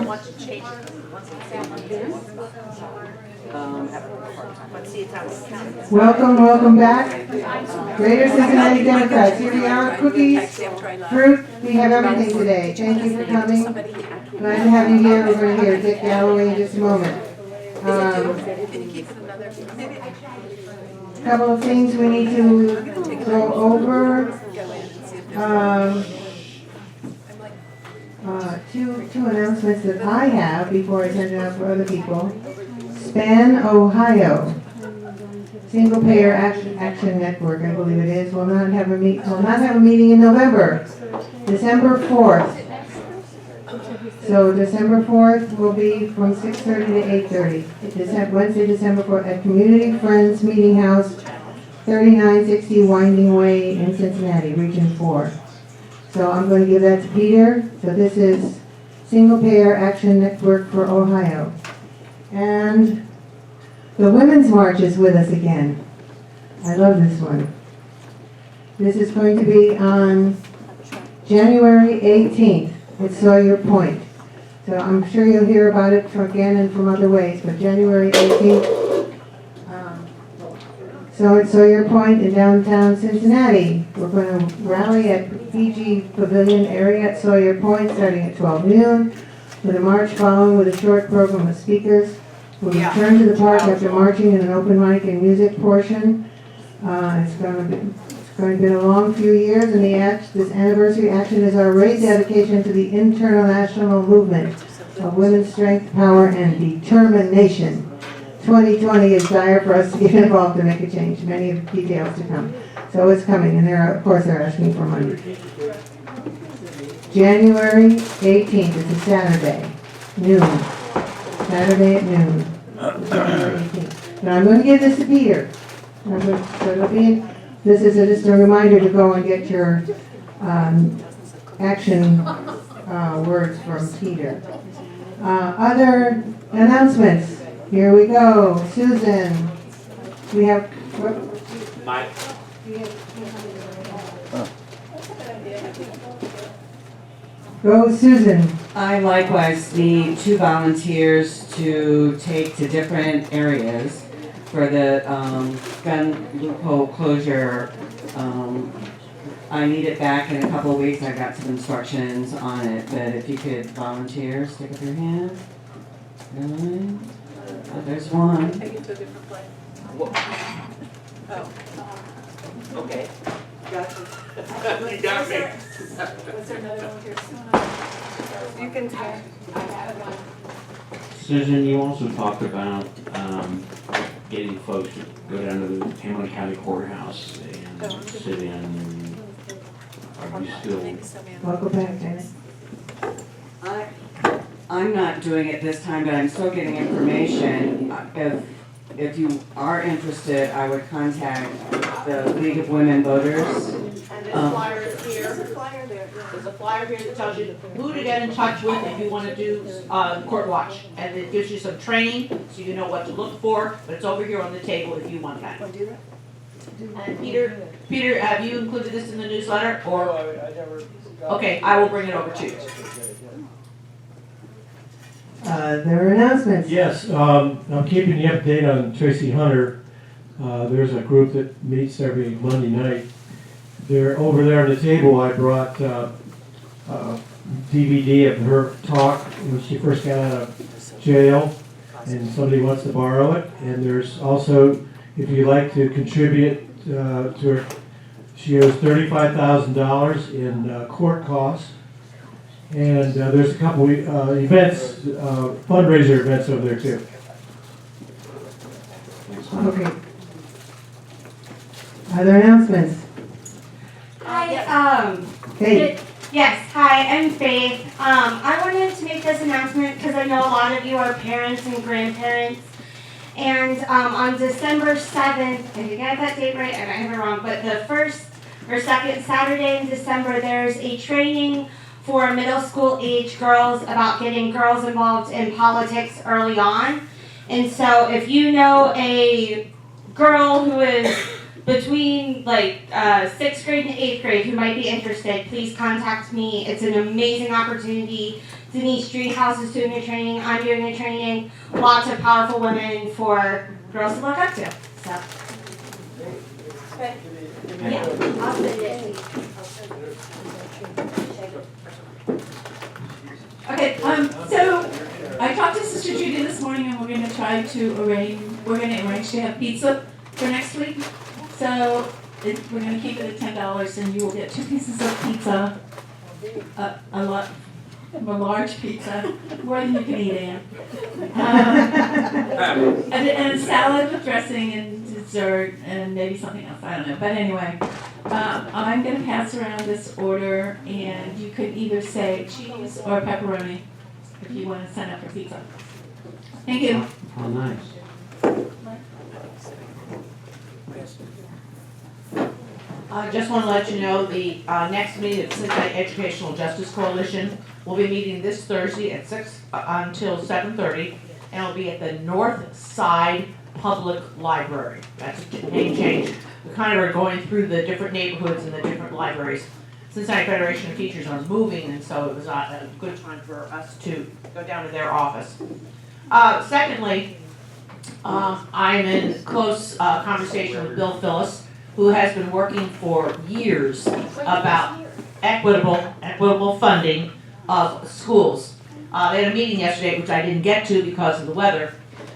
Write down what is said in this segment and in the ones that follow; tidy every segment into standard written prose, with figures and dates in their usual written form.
want to change it. Welcome back. Greater Cincinnati Democrats. Here we are, cookies, fruit. We have everything today. Thank you for coming. Glad to have you here. We're going to hear Dick Galloway in just a moment. A couple of things we need to go over. Two announcements that I have before I send it out for other people. SPAN Ohio, Single Payer Action Network, I believe it is, will not have a meeting in November, December 4th. So December 4th will be from 6:30 to 8:30. Wednesday, December 4th at Community Friends Meeting House, 3960 Winding Way in Cincinnati, Region 4. So I'm going to give that to Peter. So this is Single Payer Action Network for Ohio. And the Women's March is with us again. I love this one. This is going to be on January 18th at Sawyer Point. So I'm sure you'll hear about it again and from other ways, but January 18th. So at Sawyer Point in downtown Cincinnati, we're going to rally at PG Pavilion area at Sawyer Point starting at 12 noon, with a march following with a short program of speakers. We'll return to the park after marching in an open mic and music portion. It's going to be a long few years, and this anniversary action is our raised dedication to the international movement of women's strength, power, and determination. 2020 is dire for us to get involved to make a change. Many of the details to come. So it's coming, and of course they're asking for money. January 18th is a Saturday, noon. Saturday at noon. January 18th. Now I'm going to give this to Peter. This is just a reminder to go and get your action words from Peter. Other announcements. Here we go. Susan. We have... Mike. Go, Susan. I likewise need 2 volunteers to take to different areas for the gun loophole closure. I need it back in a couple of weeks. I got some instructions on it, but if you could volunteer, stick up your hand. Really? Oh, there's one. Take it to a different place. Oh. Okay. Gotcha. You got me. Was there another one here? You can tell. I have one. Susan, you also talked about getting folks to go down to the Hamilton County Courthouse and sit in. Are you still? Welcome back, Dennis. I'm not doing it this time, but I'm still getting information. If you are interested, I would contact the League of Women Voters. And this flyer is here. There's a flyer here that tells you who to get in touch with if you want to do court watch. And it gives you some training so you know what to look for, but it's over here on the table if you want that. And Peter, have you included this in the newsletter? Or I never got okay, I will bring it over to you. There are announcements. Yes, I'm keeping you up to date on Tracy Hunter. There's a group that meets every Monday night. They're over there on the table. I brought DVD of her talk when she first got out of jail, and somebody wants to borrow it. And there's also, if you'd like to contribute to her, she owes $35,000 in court costs. And there's a couple events, fundraiser events over there too. Okay. Other announcements? Hi, Hey. yes, hi, I'm Faith. I wanted to make this announcement because I know a lot of you are parents and grandparents. And on December 7th, I think I have that date right, I might have it wrong, but the first or second Saturday in December, there's a training for middle school age girls about getting girls involved in politics early on. And so if you know a girl who is between like 6th grade and 8th grade who might be interested, please contact me. It's an amazing opportunity Denise Streethouse is doing a training, I'm doing a training, lots of powerful women for girls to look up to, so. Okay. Yeah, I'll send it. Okay, so I talked to Sister Judy this morning and we're gonna arrange to have pizza for next week. So we're gonna keep it at $10 and you will get 2 pieces of pizza, a large pizza, more than you can eat, Ann. And a salad with dressing and dessert and maybe something else, I don't know. But anyway, I'm gonna pass around this order and you could either say cheese or pepperoni if you wanna sign up for pizza. Thank you. Oh, nice. I just want to let you know, the next meeting of the Cincinnati Educational Justice Coalition will be meeting this Thursday at 6 until 7:30, and it'll be at the North Side Public Library. That's a name change. We kind of are going through the different neighborhoods and the different libraries. Cincinnati Federation of Teachers are moving, and so it was a good time for us to go down to their office. Secondly, I'm in close conversation with Bill Phillips, who has been working for years about equitable funding of schools. They had a meeting yesterday, which I didn't get to because of the weather,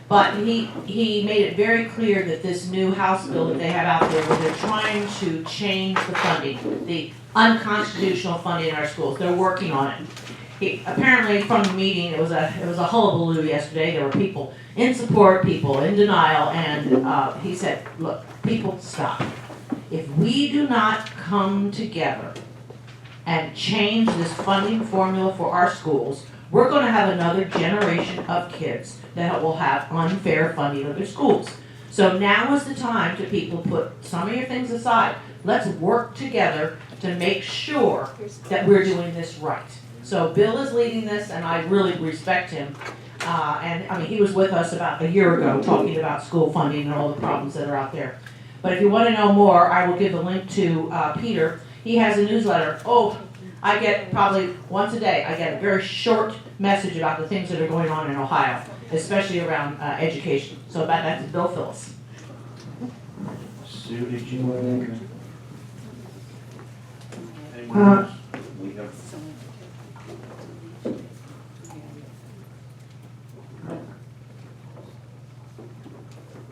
but he made it very clear that this new House bill that they have out there, where they're trying to change the funding, the unconstitutional funding in our schools, they're working on it. Apparently from the meeting, it was a hullabaloo yesterday. There were people in support, people in denial, and he said, look, people, stop. If we do not come together and change this funding formula for our schools, we're going to have another generation of kids that will have unfair funding of their schools. So now is the time to people put some of your things aside. Let's work together to make sure that we're doing this right. So Bill is leading this, and I really respect him. And I mean, he was with us about a year ago talking about school funding and all the problems that are out there. But if you want to know more, I will give the link to Peter. He has a newsletter. Oh, I get probably once a day, I get a very short message about the things that are going on in Ohio, especially around education. So about that's Bill Phillips. Sue, did you want to?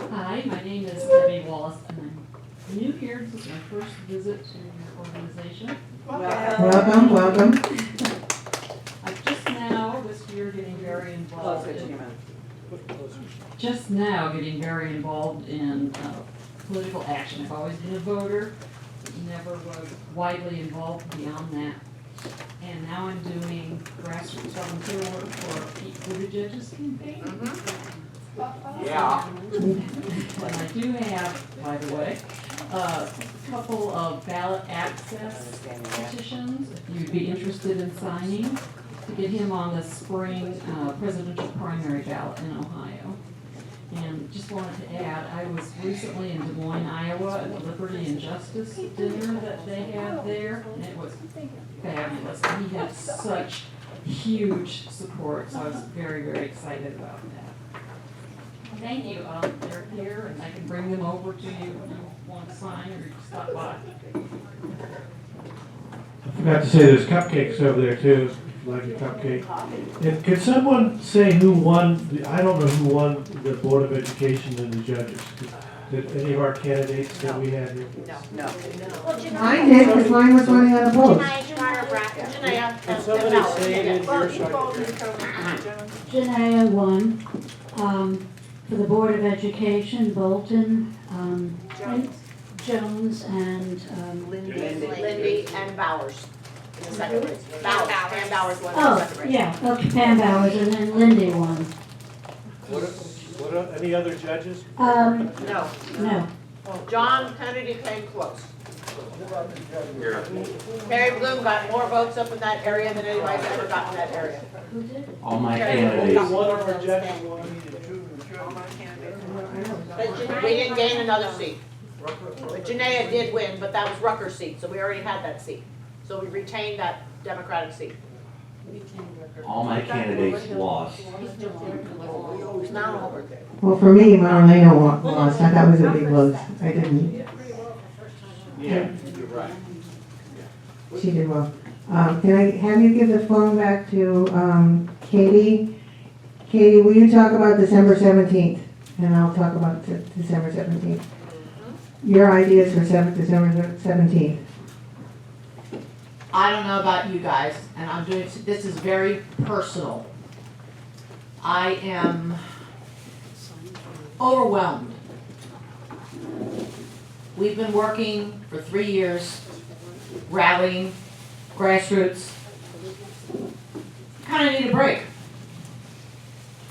Hi, my name is Debbie Wallace, and I'm new here. This is my first visit to your organization. Welcome, welcome. I'm just now, this year, getting very involved in political action. I've always been a voter, but never was widely involved beyond that. And now I'm doing grassroots volunteer work for Pete Buttigieg's campaign. Yeah. And I do have, by the way, a couple of ballot access petitions, if you'd be interested in signing, to get him on the spring presidential primary ballot in Ohio. And just wanted to add, I was recently in Des Moines, Iowa, at the Liberty and Justice dinner that they had there, and it was fabulous. And he had such huge support, so I was very, very excited about that. Thank you. They're here, and I can bring them over to you if you want to sign or stop by. I forgot to say there's cupcakes over there too, if you like a cupcake. And could someone say who won, I don't know who won the Board of Education and the judges. Did any of our candidates that we had here? Mine did, because mine was running unopposed. Can somebody say it in your Janaea won, for the Board of Education, Bolton, Jones, and, Lindy and Bowers. In the second race. Pam Bowers won in the oh, second race. yeah, okay, Pam Bowers, and then Lindy won. What, any other judges? No. No. John Kennedy came close. Perry Bloom got more votes up in that area than anybody's ever gotten in that area. Who did it? All my Only candidates. One of our judges won. But we didn't gain another seat. But Janaea did win, but that was Rucker's seat, so we already had that seat. So we retained that Democratic seat. all my candidates lost. Well, for me, Marlena lost. I thought it was a big loss. I didn't. Yeah, you're right. She did well. Can I have you give the phone back to Katie? Katie, will you talk about December 17th? And I'll talk about December 17th. Your ideas for December 17th. I don't know about you guys, and I'm doing, this is very personal. I am overwhelmed. We've been working for 3 years, rallying, grassroots. Kind of need a break.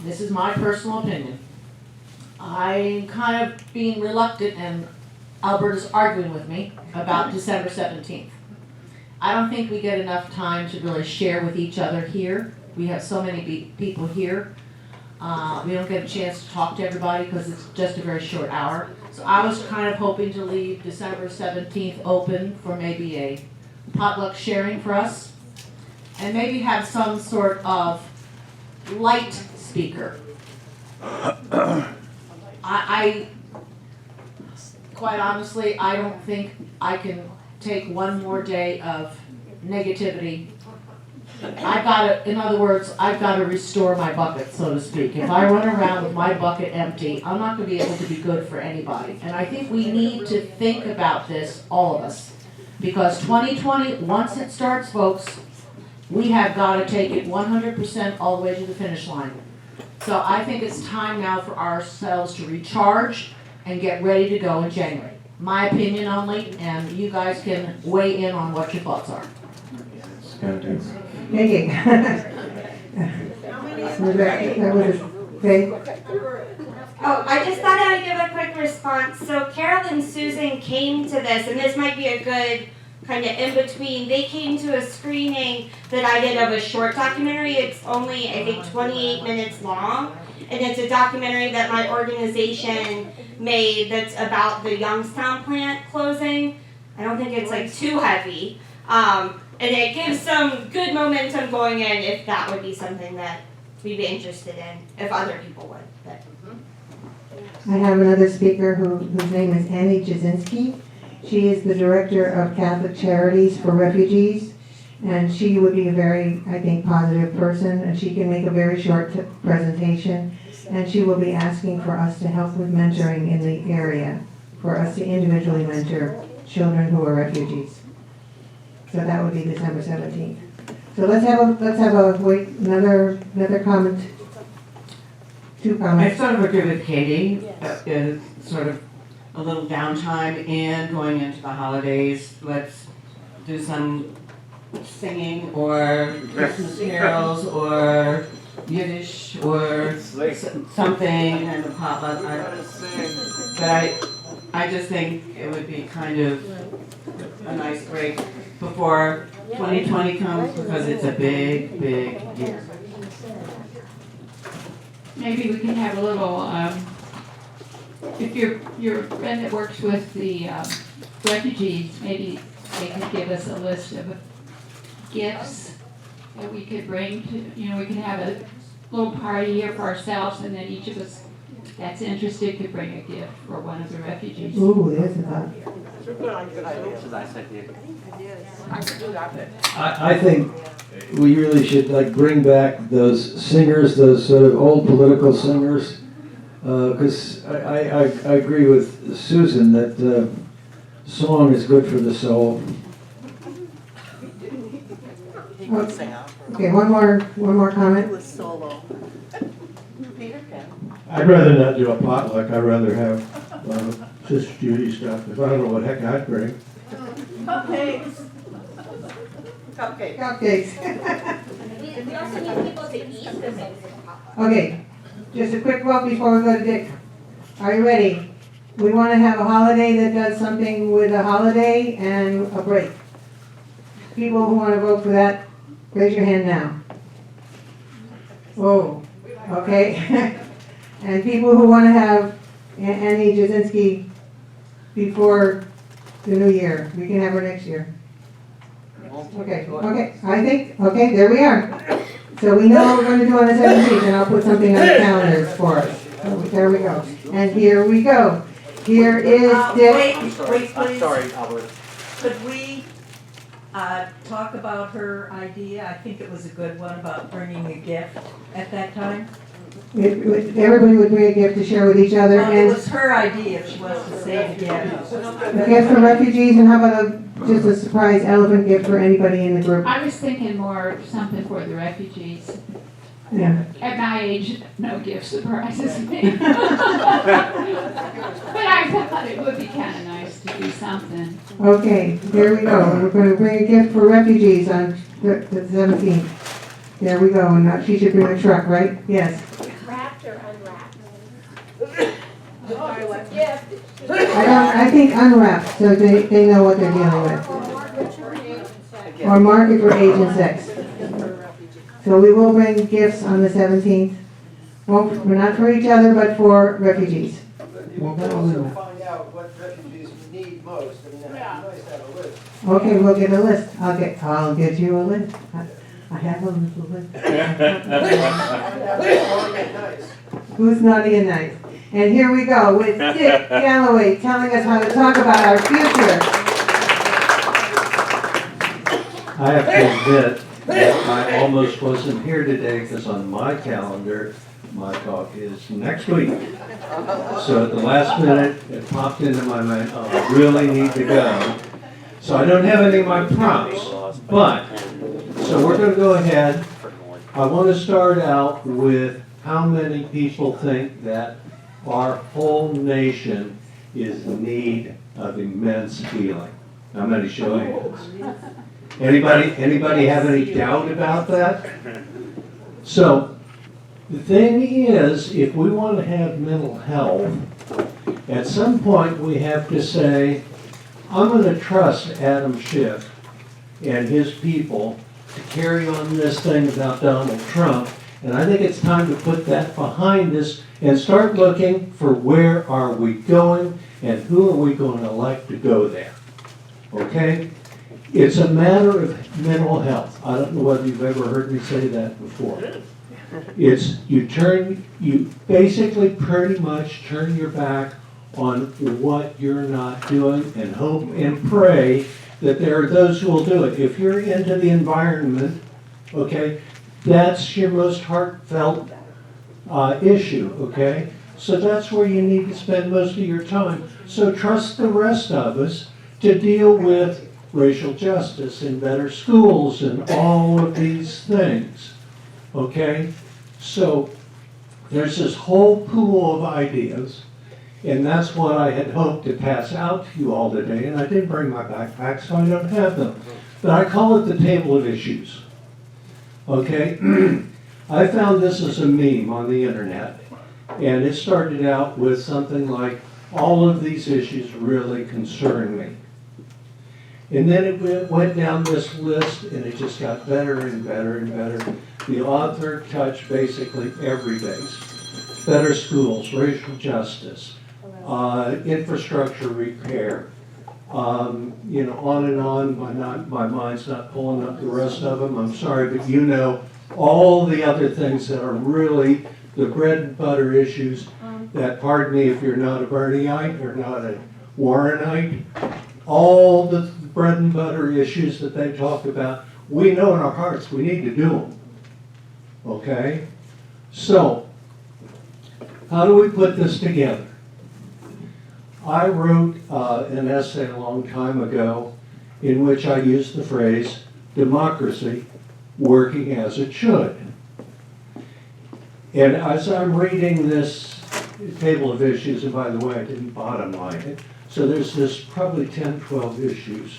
This is my personal opinion. I'm kind of being reluctant, and Alberta's arguing with me about December 17th. I don't think we get enough time to really share with each other here. We have so many people here. We don't get a chance to talk to everybody because it's just a very short hour. So I was kind of hoping to leave December 17th open for maybe a potluck sharing for us, and maybe have some sort of light speaker. I quite honestly, I don't think I can take one more day of negativity. In other words, I've got to restore my bucket, so to speak. If I run around with my bucket empty, I'm not going to be able to be good for anybody. And I think we need to think about this, all of us. Because 2020, once it starts, folks, we have got to take it 100% all the way to the finish line. So I think it's time now for ourselves to recharge and get ready to go in January. My opinion only, and you guys can weigh in on what your thoughts are. Nikki. That was okay. Oh, I just thought I would give a quick response. So Carol and Susan came to this, and this might be a good kind of in between. They came to a screening that I did of a short documentary. It's only, I think, 28 minutes long. And it's a documentary that my organization made that's about the Youngstown plant closing. I don't think it's like too heavy. And it gives some good momentum going in if that would be something that we'd be interested in, if other people would. But. I have another speaker whose name is Annie Jasinski. She is the Director of Catholic Charities for Refugees, and she would be a very, I think, positive person, and she can make a very short presentation, and she will be asking for us to help with mentoring in the area, for us to individually mentor children who are refugees. So that would be December 17th. So let's have another comment. Two I comments. sort of agree with Katie. It's sort of a little downtime and going into the holidays. Let's do some singing or Christmas carols or Yiddish or something and a potluck. But I just think it would be kind of a nice break before 2020 comes, because it's a big, big year. Maybe we can have a little, if your friend that works with the refugees, maybe they could give us a list of gifts that we could bring to, we could have a little party here for ourselves, and then each of us that's interested could bring a gift for one of the refugees. Ooh, there's a thought. I think we really should bring back those singers, those sort of old political singers, because I agree with Susan that song is good for the soul. Okay, one more comment. I'd rather not do a potluck. I'd rather have Sister Judy stuff. If I don't know what heck I'd bring. Cupcakes. We also need people to eat. Okay, just a quick vote before we go to Dick. Are you ready? We want to have a holiday that does something with a holiday and a break. People who want to vote for that, raise your hand now. Oh, okay. And people who want to have Annie Jasinski before the new year, we can have her next year. Okay, I think, there we are. So we know what we're gonna do on the 17th, and I'll put something on the calendars for us. So there we go. And here we go. Here is Dick. Wait, I'm sorry, wait, I'm please. sorry, Albert. Could we, talk about her idea? I think it was a good one about bringing a gift at that time. Everybody would bring a gift to share with each other, Well, it and was her idea if she wants to say it again. a gift for refugees, and how about just a surprise elephant gift for anybody in the group? I was thinking more something for the refugees. Yeah. At my age, no gift surprises me. But I thought it would be kind of nice to do something. Okay, there we go. We're going to bring a gift for refugees on the 17th. There we go, and now she should bring a truck, right? Yes. Wrapped or unwrapped? I think unwrapped, so they know what they're dealing with. Or mark it for age and sex. So we will bring gifts on the 17th. Well, we're not for each other, but for refugees. We'll also find out what refugees need most. I mean, it'd be nice to have a list. Okay, we'll get a list. I'll get you a list. I have a little list. Who's naughty and nice? And here we go with Dick Galloway telling us how to talk about our future. I have to admit that I almost wasn't here today because on my calendar, my talk is next week. So at the last minute, it popped into my mind, oh, I really need to go. So I don't have any of my prompts, but, so we're going to go ahead. I want to start out with how many people think that our whole nation is in need of immense healing. How many show of hands? Anybody have any doubt about that? So, the thing is, if we want to have mental health, at some point we have to say, I'm going to trust Adam Schiff and his people to carry on this thing about Donald Trump, and I think it's time to put that behind us and start looking for where are we going and who are we going to elect to go there. Okay? It's a matter of mental health. I don't know whether you've ever heard me say that before. It's you basically pretty much turn your back on what you're not doing and hope and pray that there are those who will do it. If you're into the environment, okay, that's your most heartfelt issue, okay? So that's where you need to spend most of your time. So trust the rest of us to deal with racial justice and better schools and all of these things, okay? So there's this whole pool of ideas, and that's what I had hoped to pass out to you all today, and I didn't bring my backpack, so I don't have them. But I call it the table of issues, okay? I found this as a meme on the internet, and it started out with something like, all of these issues really concern me. And then it went down this list, and it just got better and better and better. The author touched basically every base. Better schools, racial justice, infrastructure repair, on and on. My mind's not pulling up the rest of them. I'm sorry, but you know all the other things that are really the bread and butter issues that, pardon me if you're not a Bernieite or not a Warrenite, all the bread and butter issues that they talk about, we know in our hearts we need to do them. Okay? So, how do we put this together? I wrote an essay a long time ago in which I used the phrase, democracy working as it should. And as I'm reading this table of issues, and by the way, I didn't bottom line it, so there's this probably 10, 12 issues,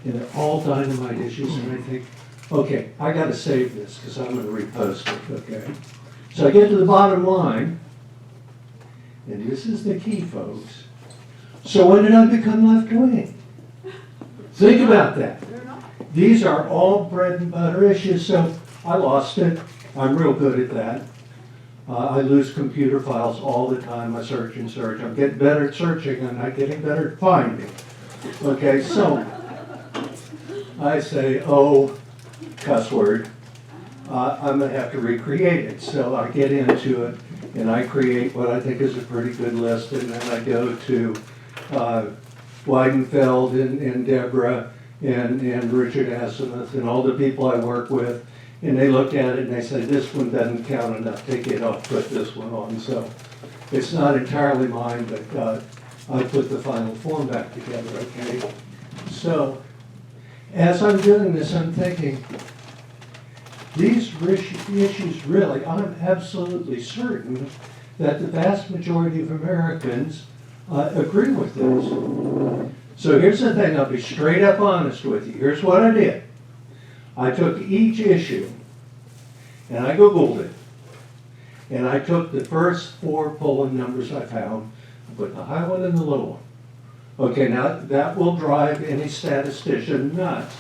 and they're all dynamite issues, and I think, okay, I gotta save this, because I'm gonna repost it, okay? So I get to the bottom line, and this is the key, folks. So when did I become left-wing? Think about that. These are all bread and butter issues, so I lost it. I'm real good at that. I lose computer files all the time. I search and search. I'm getting better at searching. I'm not getting better at finding. Okay, so I say, oh, cuss word. I'm gonna have to recreate it. So I get into it and I create what I think is a pretty good list, and then I go to Weidenfeld and Deborah and Richard Asimov and all the people I work with, and they look at it and they say, this one doesn't count enough, take it off, put this one on. So it's not entirely mine, but I put the final form back together, okay? So as I'm doing this, I'm thinking, these issues really, I'm absolutely certain that the vast majority of Americans agree with this. So here's the thing, I'll be straight up honest with you. Here's what I did. I took each issue and I Googled it. And I took the first 4 polling numbers I found, I put the high one and the low one. Okay, now that will drive any statistician nuts,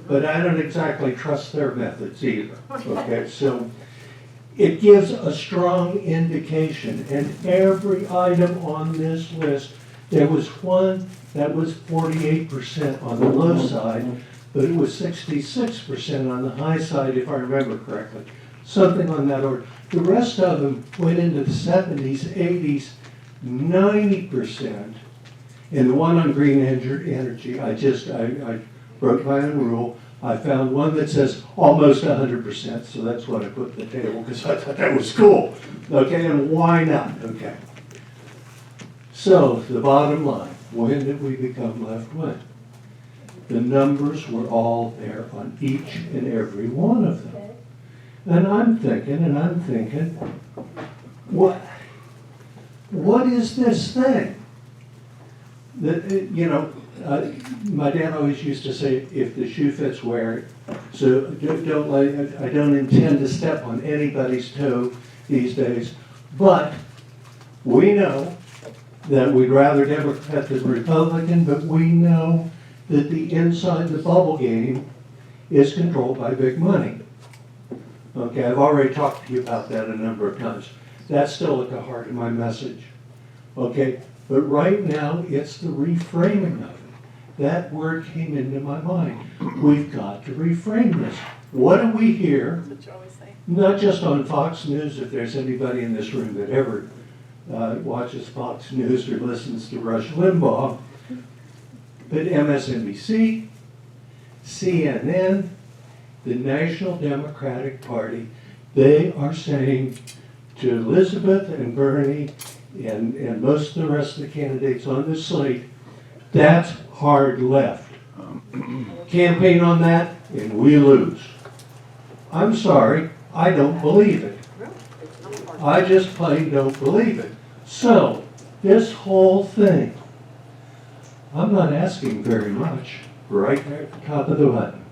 but I don't exactly trust their methods either. Okay, so it gives a strong indication, and every item on this list, there was one that was 48% on the low side, but it was 66% on the high side, if I remember correctly. Something on that order. The rest of them went into the 70s, 80s, 90%. And the one on green energy, I broke my own rule. I found one that says almost 100%, so that's what I put in the table because I thought that was cool. Okay, and why not? Okay. So the bottom line, when did we become left-wing? The numbers were all there on each and every one of them. And I'm thinking, what is this thing? That, my dad always used to say, if the shoe fits, wear it. So I don't intend to step on anybody's toe these days. But we know that we'd rather Democrat than Republican, but we know that the inside the bubble game is controlled by big money. Okay, I've already talked to you about that a number of times. That's still at the heart of my message. Okay, but right now it's the reframing of it. That word came into my mind. We've got to reframe this. What do we hear? Not just on Fox News, if there's anybody in this room that ever watches Fox News or listens to Rush Limbaugh, but MSNBC, CNN, the National Democratic Party, they are saying to Elizabeth and Bernie and most of the rest of the candidates on this slate, that's hard left. Campaign on that and we lose. I'm sorry, I don't believe it. I just plain don't believe it. So, this whole thing, I'm not asking very much, right there at the top of the button.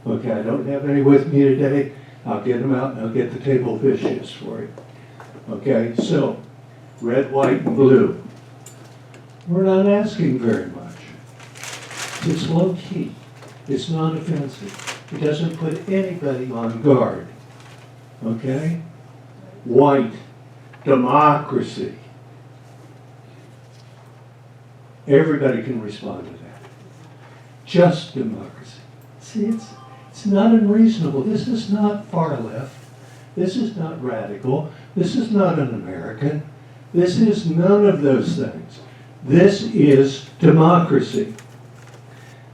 Okay, I don't have any with me today. I'll get them out and I'll get the table of issues for you. Okay, so, red, white, and blue. We're not asking very much. It's low key. It's not offensive. It doesn't put anybody on guard. Okay? White, democracy. Everybody can respond to that. Just democracy. See, it's not unreasonable. This is not far left. This is not radical. This is not un-American. This is none of those things. This is democracy.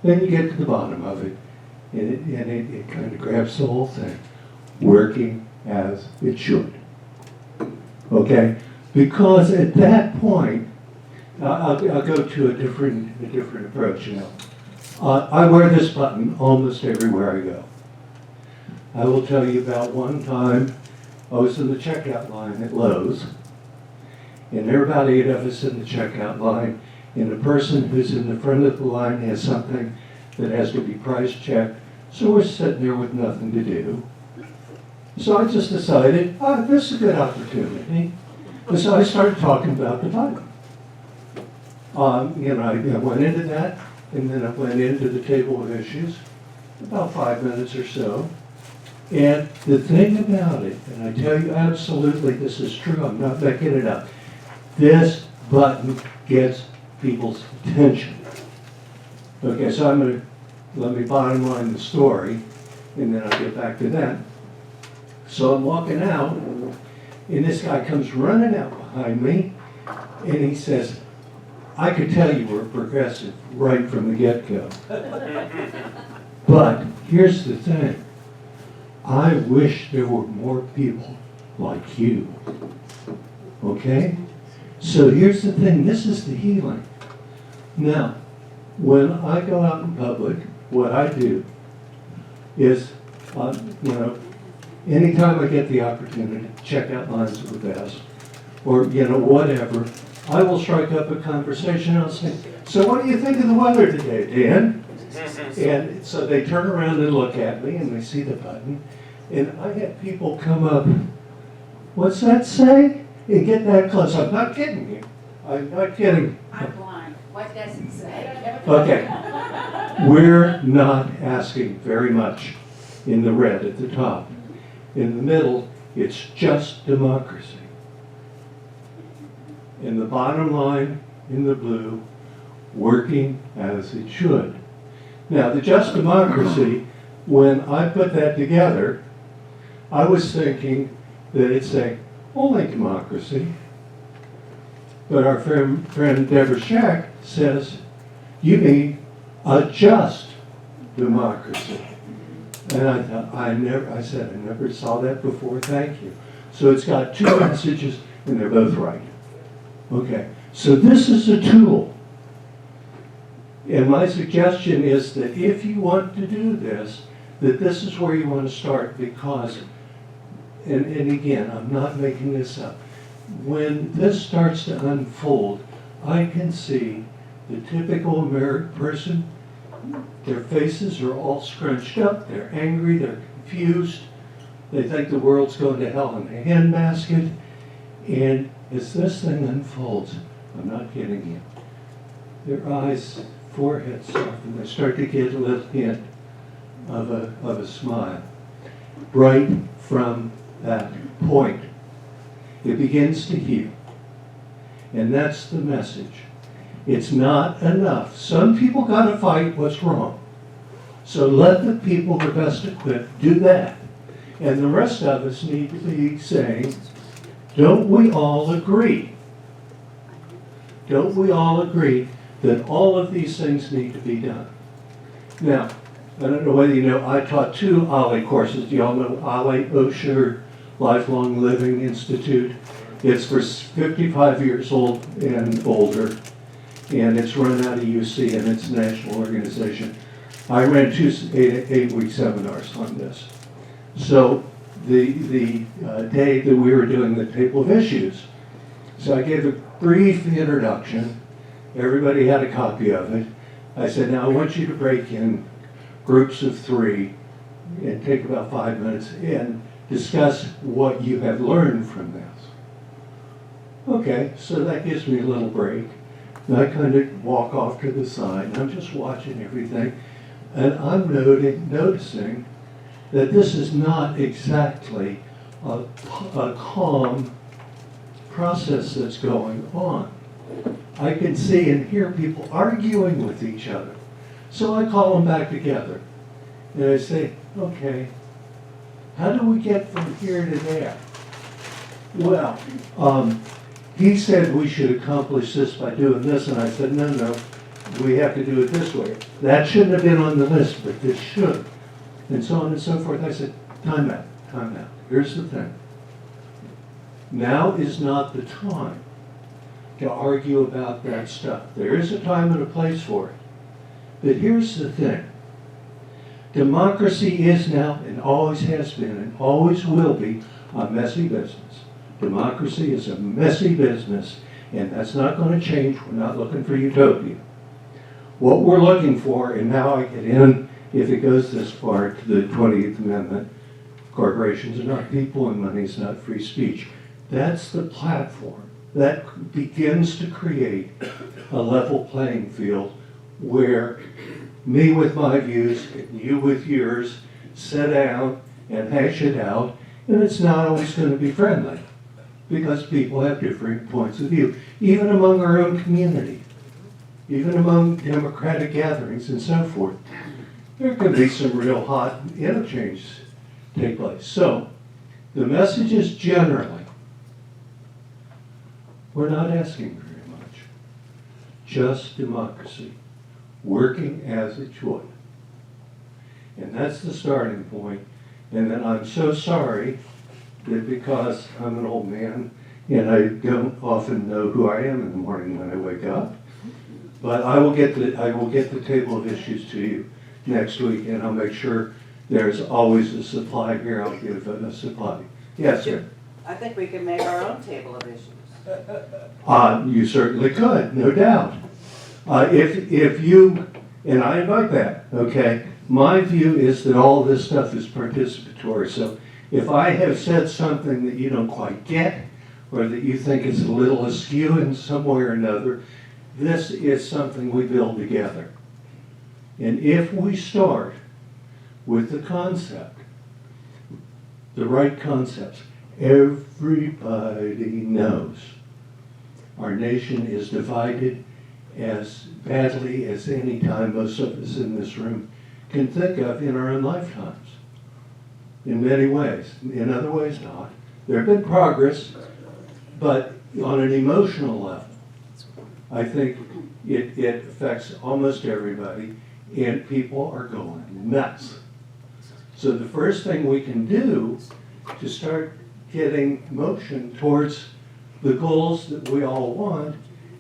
Then you get to the bottom of it, and it kind of grabs the whole thing. Working as it should. Okay? Because at that point, I'll go to a different approach now. I wear this button almost everywhere I go. I will tell you about one time I was in the checkout line at Lowe's, and there are about 8 of us in the checkout line, and the person who's in the front of the line has something that has to be price checked, so we're sitting there with nothing to do. So I just decided, this is a good opportunity. And so I started talking about the button. I went into that, and then I went into the table of issues, about 5 minutes or so. And the thing about it, and I tell you absolutely this is true, I'm not making it up, this button gets people's attention. Okay, so let me bottom line the story, and then I'll get back to that. So I'm walking out, and this guy comes running out behind me, and he says, I could tell you were a progressive right from the get-go. But here's the thing. I wish there were more people like you. Okay? So here's the thing. This is the healing. Now, when I go out in public, what I do is, anytime I get the opportunity to check out lines of the past, or, whatever, I will strike up a conversation. I'll say, so what do you think of the weather today, Dan? And so they turn around and look at me, and they see the button. And I have people come up, what's that say? And get that close. I'm not kidding you. I'm not kidding. I'm blind. What does it say? Okay. We're not asking very much in the red at the top. In the middle, it's just democracy. In the bottom line, in the blue, working as it should. Now, the just democracy, when I put that together, I was thinking that it's saying only democracy. But our friend Deborah Shack says, you mean a just democracy. And I thought, I never saw that before, thank you. So it's got two messages, and they're both right. Okay, so this is a tool. And my suggestion is that if you want to do this, that this is where you want to start, because, and again, I'm not making this up, when this starts to unfold, I can see the typical American person, their faces are all scrunched up, they're angry, they're confused, they think the world's going to hell in a handbasket, and as this thing unfolds, I'm not kidding you, their eyes, foreheads soften, they start to get a little hint of a smile. Right from that point, it begins to heal. And that's the message. It's not enough. Some people got to fight what's wrong. So let the people who are best equipped do that. And the rest of us need to be saying, don't we all agree? Don't we all agree that all of these things need to be done? Now, I don't know whether you know, I taught 2 OLLI courses. Do you all know OLLI, Osher Lifelong Living Institute? It's for 55 years old and older, and it's run out of UC, and it's a national organization. I ran 2 8-week seminars on this. So the day that we were doing the table of issues, so I gave a brief introduction. Everybody had a copy of it. I said, now I want you to break in groups of 3 and take about 5 minutes and discuss what you have learned from this. Okay, so that gives me a little break. And I kind of walk off to the side, and I'm just watching everything, and I'm noticing that this is not exactly a calm process that's going on. I can see and hear people arguing with each other. So I call them back together, and I say, okay, how do we get from here to there? Well, he said we should accomplish this by doing this, and I said, no, we have to do it this way. That shouldn't have been on the list, but this should. And so on and so forth. I said, time out. Here's the thing. Now is not the time to argue about that stuff. There is a time and a place for it. But here's the thing. Democracy is now, and always has been, and always will be, a messy business. Democracy is a messy business, and that's not going to change. We're not looking for utopia. What we're looking for, and now I get in, if it goes this far, to the 20th Amendment, corporations are not people and money is not free speech. That's the platform that begins to create a level playing field where me with my views and you with yours sit down and hash it out, and it's not always going to be friendly because people have different points of view, even among our own community, even among democratic gatherings and so forth. There can be some real hot interchanges take place. So The message is generally, we're not asking very much. Just democracy, working as it should. And that's the starting point. And then I'm so sorry that because I'm an old man and I don't often know who I am in the morning when I wake up, but I will get the table of issues to you next week, and I'll make sure there's always a supply here. I'll give a supply. Yes, sir. I think we can make our own table of issues. You certainly could, no doubt. If you, and I invite that, okay? My view is that all this stuff is participatory. So if I have said something that you don't quite get, or that you think is a little askew in some way or another, this is something we build together. And if we start with the concept, the right concepts, everybody knows our nation is divided as badly as any time most of us in this room can think of in our own lifetimes. In many ways. In other ways, not. There have been progress, but on an emotional level, I think it affects almost everybody, and people are going nuts. So the first thing we can do to start getting motion towards the goals that we all want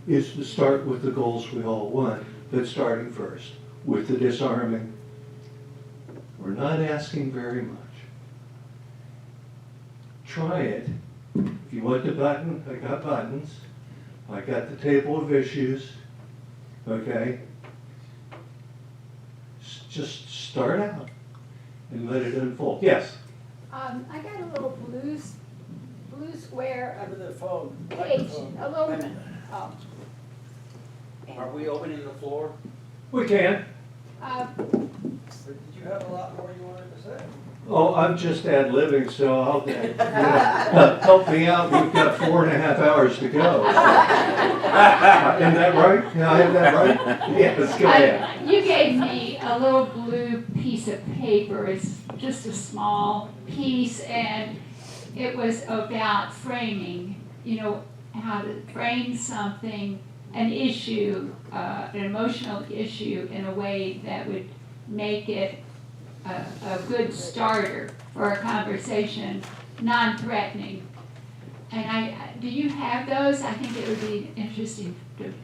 is to start with the goals we all want, but starting first with the disarming. We're not asking very much. Try it. If you want the button, I got buttons. I got the table of issues. Okay? Just start out and let it unfold. Yes? I got a little blue square Over the phone. page, a little, Wait a minute. oh. Are we opening the floor? We can. Did you have a lot more you wanted to say? Oh, I'm just ad-libbing, so I'll help me out. We've got 4.5 hours to go. Isn't that right? Can I have that right? Yes, go ahead. You gave me a little blue piece of paper. It's just a small piece, and it was about framing, you know, how to frame something, an issue, an emotional issue in a way that would make it a good starter for a conversation, non-threatening. And do you have those? I think it would be interesting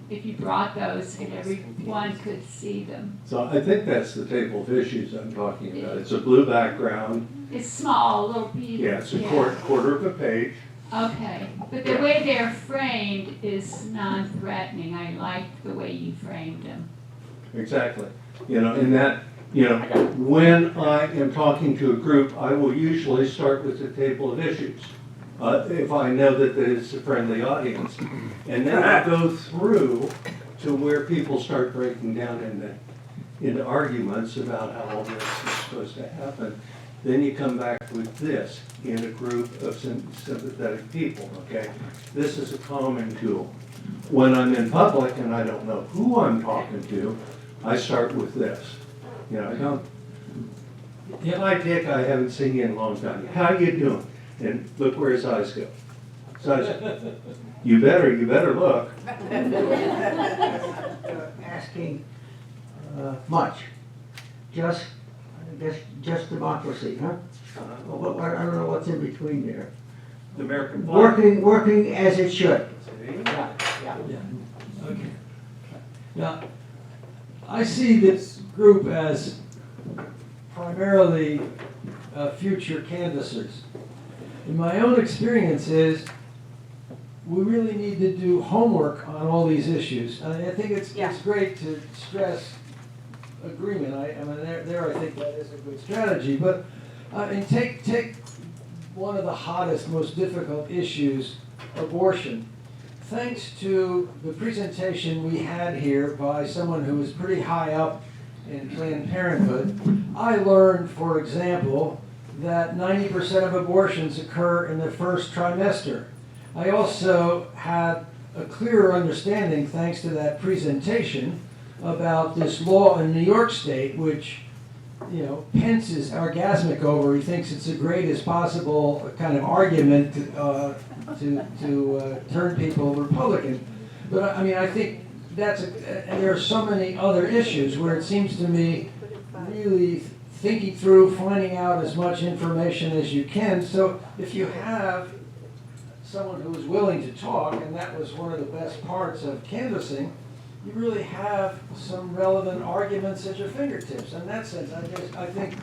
if you brought those and everyone could see them. So I think that's the table of issues I'm talking about. It's a blue background. It's small, little piece. Yeah, it's a quarter of a page. Okay, but the way they're framed is non-threatening. I liked the way you framed them. Exactly. You know, in that, you know, when I am talking to a group, I will usually start with the table of issues. If I know that it's a friendly audience. And then I go through to where people start breaking down into arguments about how all this is supposed to happen. Then you come back with this in a group of sympathetic people, okay? This is a calming tool. When I'm in public and I don't know who I'm talking to, I start with this. You know, I don't, yeah, hi Dick, I haven't seen you in a long time. How you doing? And look where his eyes go. So you better look. Asking much. Just democracy, huh? I don't know what's in between there. The American flag. Working as it should. Yeah. Okay. Now, I see this group as primarily future canvassers. And my own experience is we really need to do homework on all these issues. I think it's great to stress agreement. I mean, there I think that is a good strategy. But and take one of the hottest, most difficult issues, abortion. Thanks to the presentation we had here by someone who was pretty high up in Planned Parenthood, I learned, for example, that 90% of abortions occur in the first trimester. I also had a clearer understanding, thanks to that presentation, about this law in New York State, which Pence is orgasmic over. He thinks it's the greatest possible kind of argument to turn people Republican. But I mean, I think and there are so many other issues where it seems to me really thinking through, finding out as much information as you can. So if you have someone who is willing to talk, and that was one of the best parts of canvassing, you really have some relevant arguments at your fingertips. In that sense, I think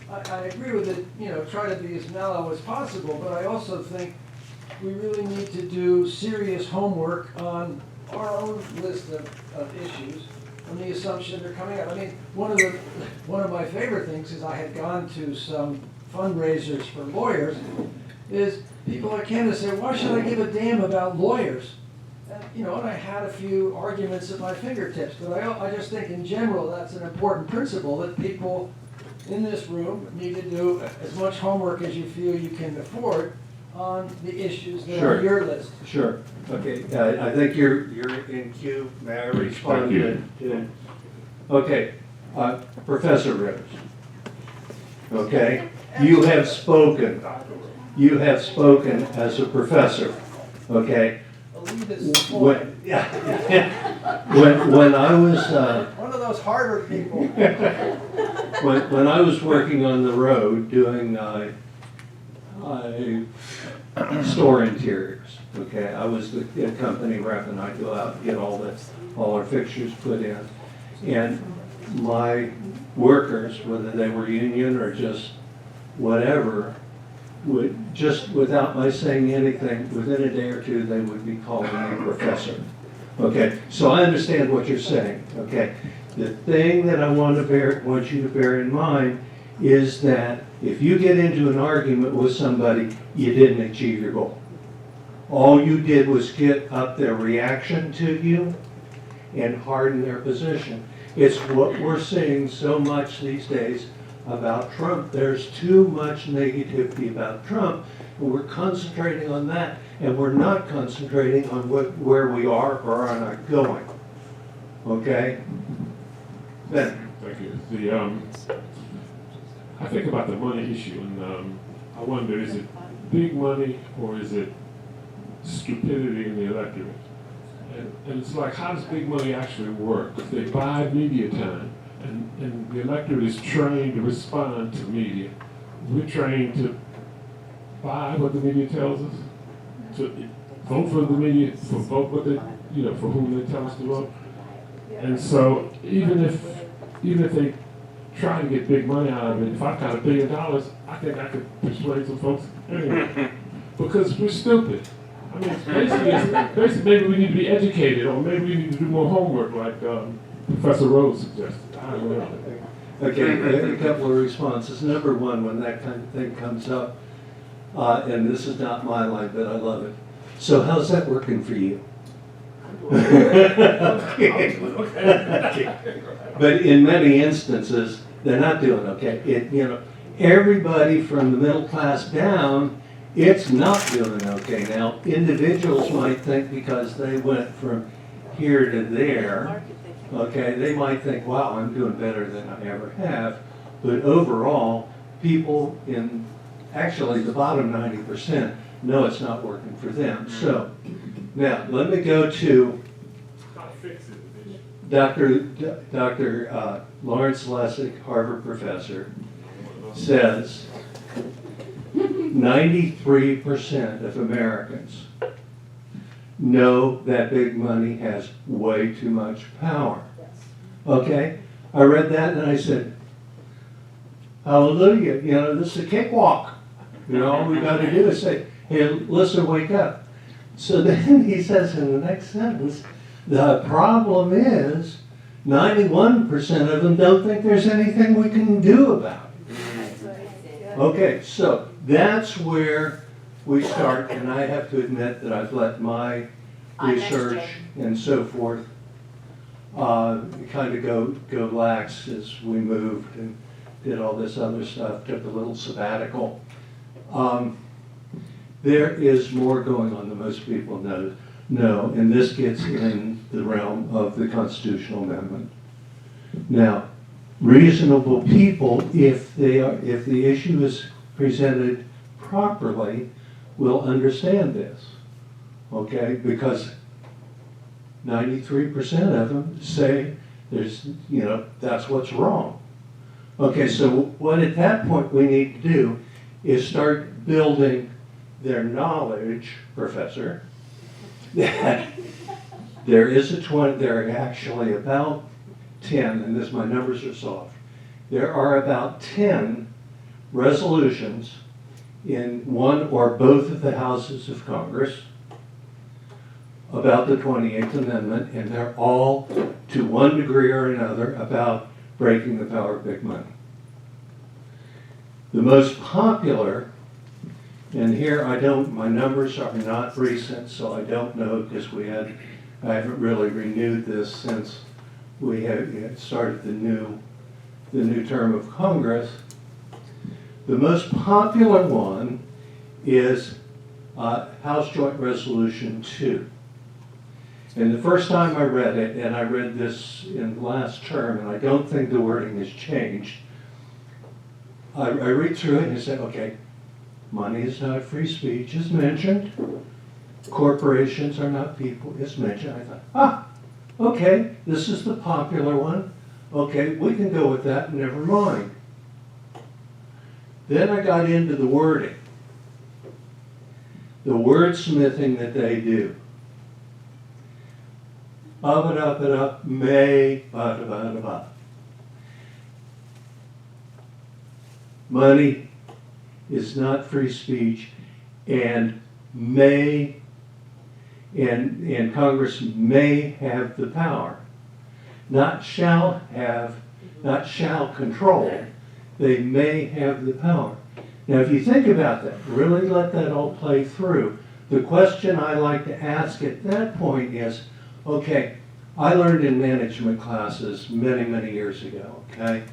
I agree with it, try to be as mellow as possible, but I also think we really need to do serious homework on our own list of issues on the assumption they're coming up. I mean, one of my favorite things is I had gone to some fundraisers for lawyers, is people at Canada say, why should I give a damn about lawyers? And I had a few arguments at my fingertips, but I just think in general that's an important principle that people in this room need to do as much homework as you feel you can afford on the issues that are on your list. Sure. Okay. I think you're in queue. May I respond to? Okay. Professor Rivers. Okay. You have spoken. You have spoken as a professor. Okay. When I was one of those Harvard people. when I was working on the road doing store interiors, okay, I was the company rep, and I'd go out and get all our fixtures put in, and my workers, whether they were union or just whatever, would just, without my saying anything, within a day or two, they would be calling me professor. Okay, so I understand what you're saying. Okay, the thing that I want you to bear in mind is that if you get into an argument with somebody, you didn't achieve your goal. All you did was get up their reaction to you and harden their position. It's what we're seeing so much these days about Trump. There's too much negativity about Trump, and we're concentrating on that, and we're not concentrating on where we are or are not going. Okay? Ben. Thank you. I think about the money issue, and I wonder, is it big money or is it stupidity in the electorate? And it's like, how does big money actually work? They buy media time. And the electorate is trained to respond to media. We're trained to buy what the media tells us, to vote for the media, for vote what they, for whom they tell us to vote. And so even if they try to get big money out of it, if I've got $1 billion, I think I could persuade some folks anyway, because we're stupid. I mean, basically maybe we need to be educated, or maybe we need to do more homework, like Professor Rose suggested. I don't know. Okay, a couple of responses. Number one, when that kind of thing comes up, and this is not my line, but I love it. So how's that working for you? Okay. But in many instances, they're not doing okay. Everybody from the middle class down, it's not doing okay. Now, individuals might think because they went from here to there, okay, they might think, wow, I'm doing better than I ever have. But overall, people in actually the bottom 90% know it's not working for them. So, now, let me go to Dr. Lawrence Lessig, Harvard professor, says 93% of Americans know that big money has way too much power. Okay? I read that and I said, hallelujah, this is a cakewalk. All we got to do is say, hey, listen, wake up. So then he says in the next sentence, the problem is 91% of them don't think there's anything we can do about it. Okay, so that's where we start, and I have to admit that I've let my research and so forth kind of go lax as we moved and did all this other stuff, took a little sabbatical. There is more going on than most people know, and this gets in the realm of the constitutional amendment. Now, reasonable people, if the issue is presented properly, will understand this, okay? Because 93% of them say that's what's wrong. Okay, so what at that point we need to do is start building their knowledge, Professor, that there are actually about 10, and my numbers are soft, there are about 10 resolutions in one or both of the houses of Congress about the 28th Amendment, and they're all, to one degree or another, about breaking the power of big money. The most popular, and here my numbers are not recent, so I don't know, because I haven't really renewed this since we had started the new term of Congress. The most popular one is House Joint Resolution 2. And the first time I read it, and I read this in the last term, and I don't think the wording has changed, I read through it and I said, okay, money is not free speech, is mentioned. Corporations are not people, is mentioned. I thought, okay, this is the popular one. Okay, we can go with that, never mind. Then I got into the wording, the wordsmithing that they do. Up, may, ba. Money is not free speech, and may, and Congress may have the power. Not shall have, not shall control. They may have the power. Now, if you think about that, really let that all play through, the question I like to ask at that point is, okay, I learned in management classes many, many years ago, okay,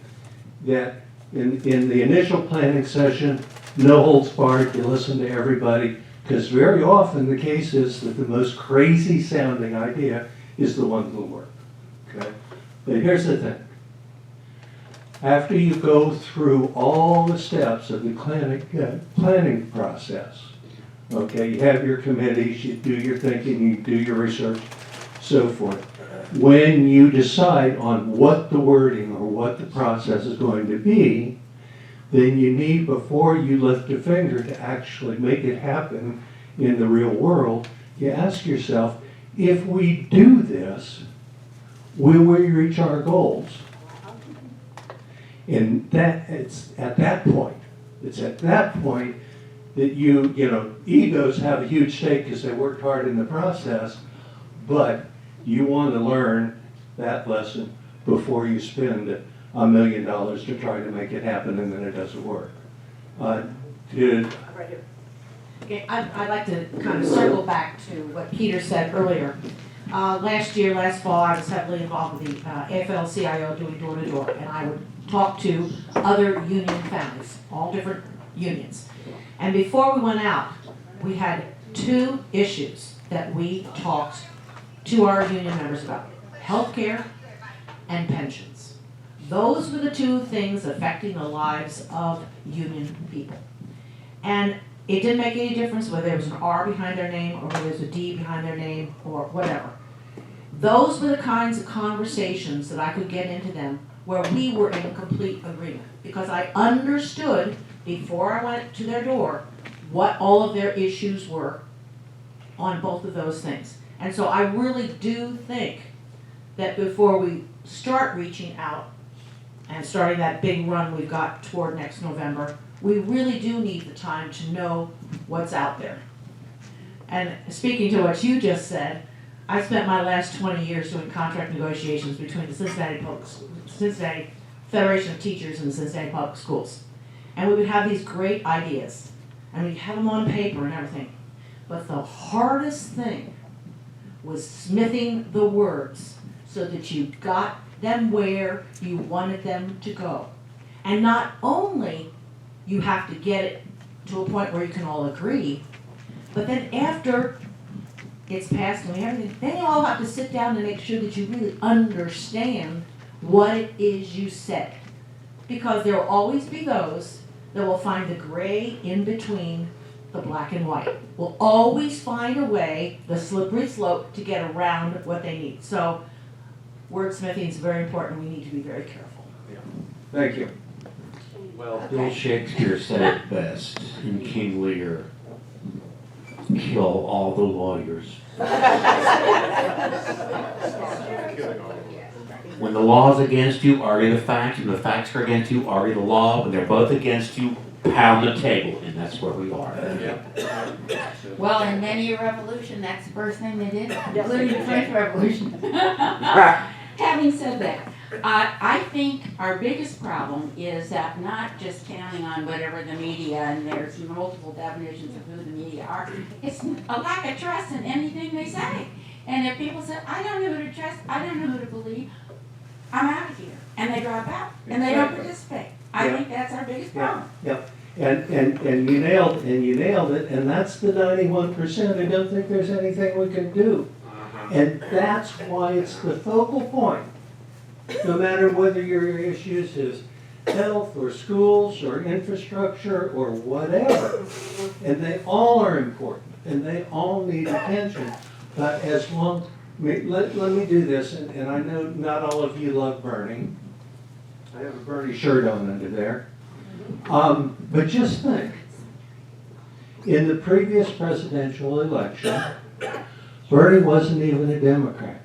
that in the initial planning session, no holds barred, you listen to everybody, because very often the case is that the most crazy sounding idea is the one that will work, okay? But here's the thing. After you go through all the steps of the planning process, okay, you have your committees, you do your thinking, you do your research, so forth. When you decide on what the wording or what the process is going to be, then you need, before you lift a finger to actually make it happen in the real world, you ask yourself, if we do this, will we reach our goals? And it's at that point that egos have a huge stake because they worked hard in the process, but you want to learn that lesson before you spend $1 million to try to make it happen and then it doesn't work. Right here. Okay, I'd like to kind of circle back to what Peter said earlier. Last fall, I was heavily involved with the AFL-CIO doing door-to-door, and I would talk to other union families, all different unions. And before we went out, we had 2 issues that we talked to our union members about: healthcare and pensions. Those were the 2 things affecting the lives of union people. And it didn't make any difference whether there was an R behind their name or whether there was a D behind their name or whatever. Those were the kinds of conversations that I could get into them where we were in complete agreement, because I understood before I went to their door what all of their issues were on both of those things. And so I really do think that before we start reaching out and starting that big run we've got toward next November, we really do need the time to know what's out there. And speaking to what you just said, I spent my last 20 years doing contract negotiations between the Cincinnati Federation of Teachers and the Cincinnati Public Schools. And we would have these great ideas, and we'd have them on paper and everything. But the hardest thing was smithing the words so that you got them where you wanted them to go. And not only you have to get it to a point where you can all agree, but then after it's passed and everything, then you all have to sit down and make sure that you really understand what it is you said. Because there will always be those that will find the gray in between the black and white. Will always find a way, the slippery slope, to get around what they need. So wordsmithing is very important. We need to be very careful. Thank you. Well, Bill Shakespeare said it best in King Lear. Kill all the lawyers. When the law's against you, argue the facts. When the facts are against you, argue the law. When they're both against you, pound the table. And that's where we are. Well, in many a revolution, that's the first thing they did, including the French Revolution. Having said that, I think our biggest problem is that not just counting on whatever the media, and there's multiple definitions of who the media are, it's a lack of trust in anything they say. And if people say, I don't know who to trust, I don't know who to believe, I'm out of here. And they drop out, and they don't participate. I think that's our biggest problem. Yep. And you nailed it, and that's the 91%. I don't think there's anything we can do. And that's why it's the focal point. No matter whether your issues is health or schools or infrastructure or whatever. And they all are important and they all need attention. But as long, let me do this, and I know not all of you love Bernie. I have a Bernie shirt on under there. But just think, in the previous presidential election, Bernie wasn't even a Democrat.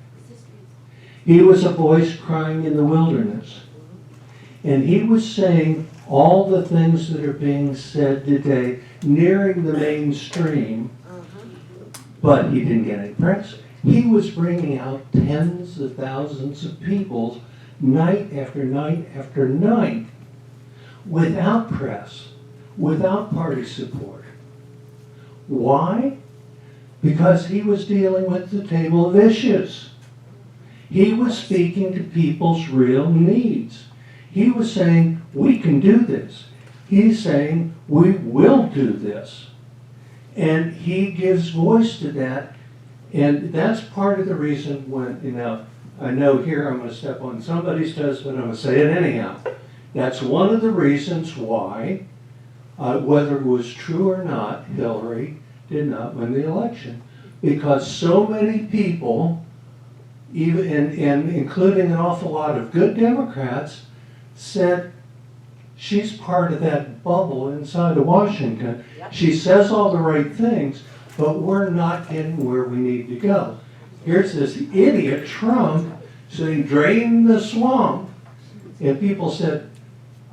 He was a voice crying in the wilderness. And he was saying all the things that are being said today, nearing the mainstream, but he didn't get any press. He was bringing out tens of thousands of people night after night after night without press, without party support. Why? Because he was dealing with the table of issues. He was speaking to people's real needs. He was saying, we can do this. He's saying, we will do this. And he gives voice to that. And that's part of the reason when, I know here I'm going to step on somebody's toes, but I'm going to say it anyhow. That's one of the reasons why, whether it was true or not, Hillary did not win the election. Because so many people, even and including an awful lot of good Democrats, said she's part of that bubble inside of Washington. She says all the right things, but we're not getting where we need to go. Here's this idiot Trump saying, drain the swamp. And people said,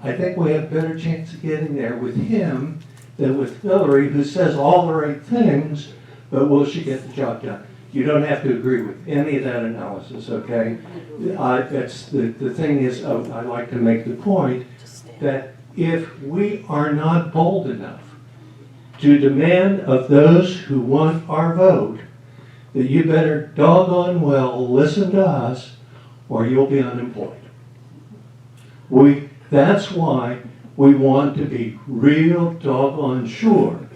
I think we have a better chance of getting there with him than with Hillary, who says all the right things, but will she get the job done? You don't have to agree with any of that analysis, okay? That's the thing is, I like to make the point that if we are not bold enough to demand of those who want our vote that you better doggone well listen to us or you'll be unemployed. That's why we want to be real doggone sure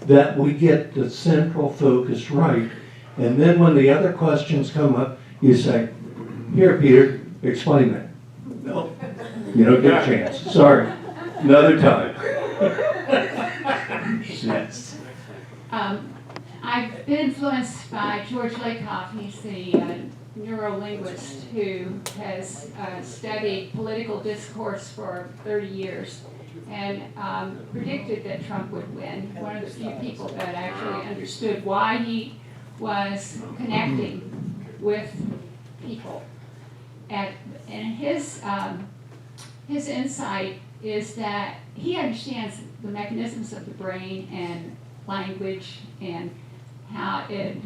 that we get the central focus right. And then when the other questions come up, you say, here, Peter, explain that. No, you don't get a chance. Sorry, another time. Yes. I've been influenced by George Lakoff. He's the neurolinguist who has studied political discourse for 30 years and predicted that Trump would win. One of the few people that actually understood why he was connecting with people. And his insight is that he understands the mechanisms of the brain and language and how it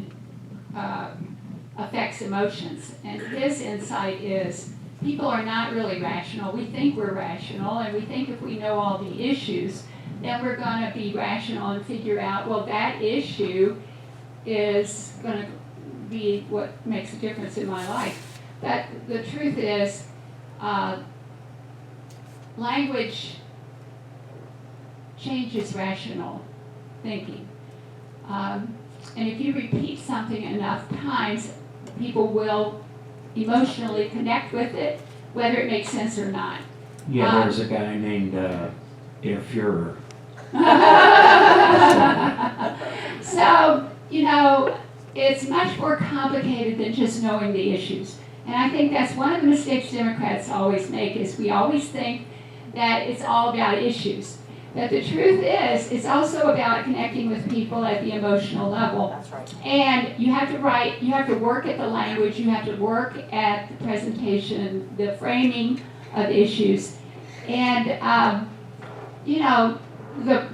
affects emotions. And his insight is people are not really rational. We think we're rational, and we think if we know all the issues, then we're going to be rational and figure out, well, that issue is going to be what makes a difference in my life. But the truth is, language changes rational thinking. And if you repeat something enough times, people will emotionally connect with it, whether it makes sense or not. Yeah, there's a guy named Der Fuhrer. So, you know, it's much more complicated than just knowing the issues. And I think that's one of the mistakes Democrats always make, is we always think that it's all about issues. But the truth is, it's also about connecting with people at the emotional level. That's right. And you have to write, you have to work at the language, you have to work at the presentation, the framing of issues. And, you know,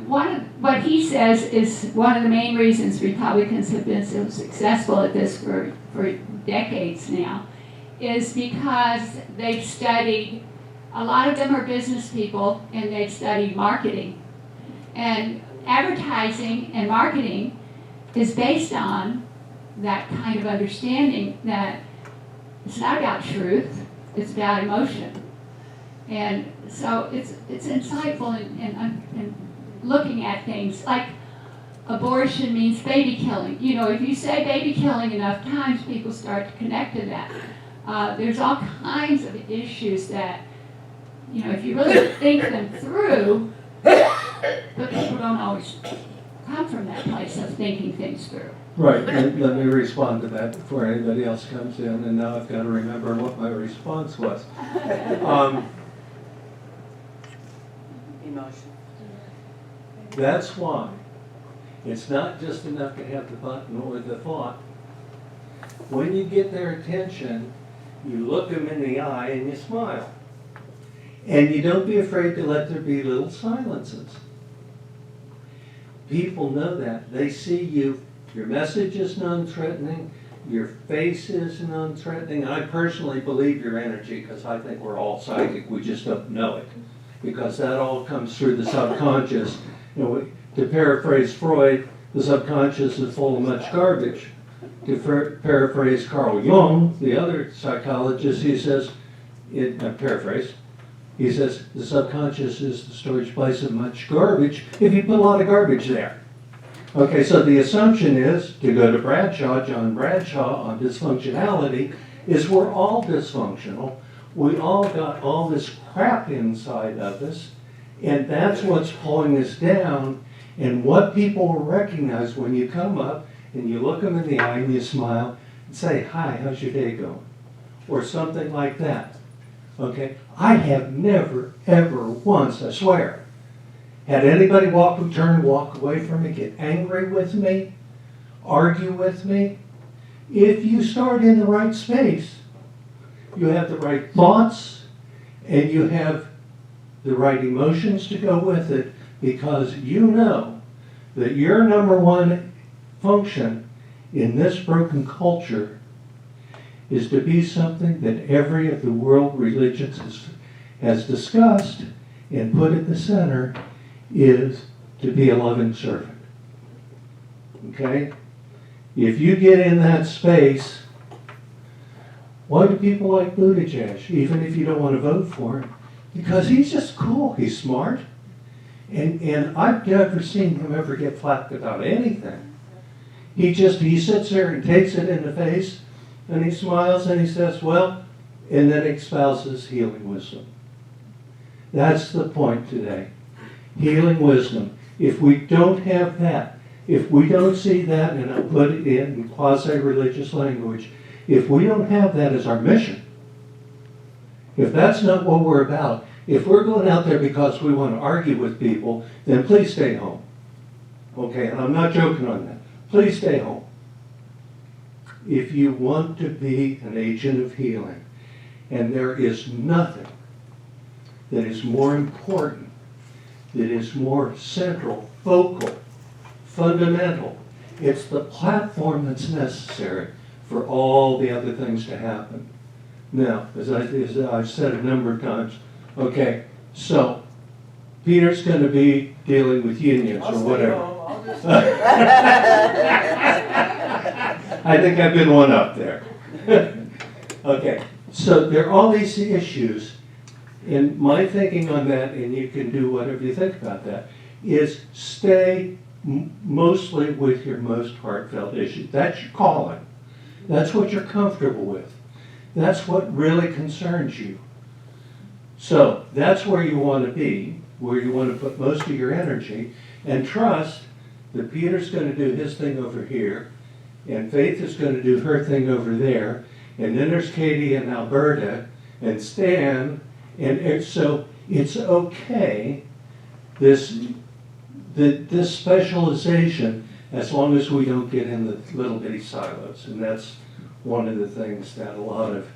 what he says is one of the main reasons Republicans have been so successful at this for decades now, is because they've studied, a lot of them are business people, and they've studied marketing. And advertising and marketing is based on that kind of understanding that it's not about truth, it's about emotion. And so it's insightful in looking at things like abortion means baby killing. You know, if you say baby killing enough times, people start to connect to that. There's all kinds of issues that, you know, if you really think them through, but people don't always come from that place of thinking things through. Right, and let me respond to that before anybody else comes in, and now I've got to remember what my response was. Emotion. That's why it's not just enough to have the button or the thought. When you get their attention, you look them in the eye and you smile. And you don't be afraid to let there be little silences. People know that. They see you. Your message is non-threatening. Your face is non-threatening. I personally believe your energy, because I think we're all psychic. We just don't know it. Because that all comes through the subconscious. You know, to paraphrase Freud, the subconscious is full of much garbage. To paraphrase Carl Jung, the other psychologist, he says, paraphrase, he says, the subconscious is the storage place of much garbage if you put a lot of garbage there. Okay, so the assumption is, to go to Bradshaw, John Bradshaw, on dysfunctionality, is we're all dysfunctional. We all got all this crap inside of us, and that's what's pulling us down. And what people will recognize when you come up and you look them in the eye and you smile and say, "Hi, how's your day going?" Or something like that. Okay? I have never, ever once, I swear, had anybody walk away from me, get angry with me, argue with me. If you start in the right space, you have the right thoughts, and you have the right emotions to go with it, because you know that your number one function in this broken culture is to be something that every of the world religions has discussed and put at the center, is to be a loving servant. Okay? If you get in that space, why do people like Buttigieg, even if you don't want to vote for him? Because he's just cool, he's smart, and I've never seen him ever get flacked about anything. He sits there and takes it in the face, and he smiles and he says, well, and then espouses healing wisdom. That's the point today. Healing wisdom. If we don't have that, if we don't see that, and I'll put it in quasi-religious language, if we don't have that as our mission, if that's not what we're about, if we're going out there because we want to argue with people, then please stay home. Okay, and I'm not joking on that. Please stay home. If you want to be an agent of healing, and there is nothing that is more important, that is more central, focal, fundamental. It's the platform that's necessary for all the other things to happen. Now, as I've said a number of times, okay, so Peter's going to be dealing with unions or whatever. I think I've been one up there. Okay, so there are all these issues, and my thinking on that, and you can do whatever you think about that, is stay mostly with your most heartfelt issues. That's your calling. That's what you're comfortable with. That's what really concerns you. So that's where you want to be, where you want to put most of your energy, and trust that Peter's going to do his thing over here, and Faith is going to do her thing over there, and then there's Katie and Alberta, and Stan, and so it's okay, this specialization, as long as we don't get in the little bitty silos. And that's one of the things that a lot of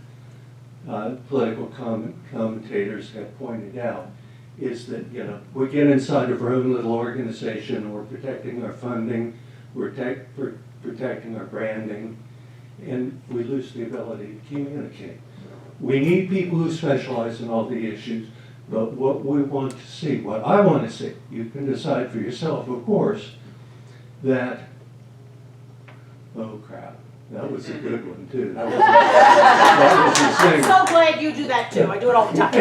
political commentators have pointed out, is that, you know, we get inside of our own little organization, we're protecting our funding, we're protecting our branding, and we lose the ability to communicate. We need people who specialize in all the issues, but what we want to see, what I want to see, you can decide for yourself, of course, that, oh crap, that was a good one too. That was I'm insane. so glad you do that too, I do it all the time.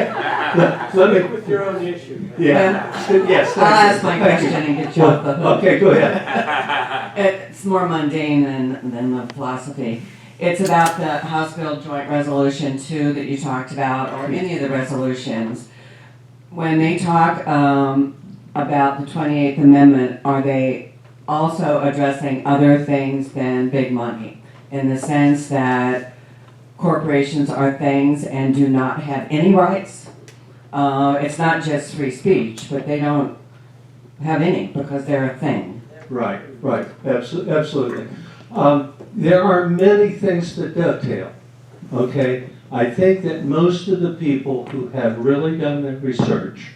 Let me, With your own issue. yeah, yes. I'll ask my question and get you off the hook. Okay, go ahead. It's more mundane than the philosophy. It's about the House Bill Joint Resolution 2 that you talked about, or any of the resolutions. When they talk about the 28th Amendment, are they also addressing other things than big money? In the sense that corporations are things and do not have any rights? It's not just free speech, but they don't have any because they're a thing. Right, absolutely. There are many things that dovetail, okay? I think that most of the people who have really done their research,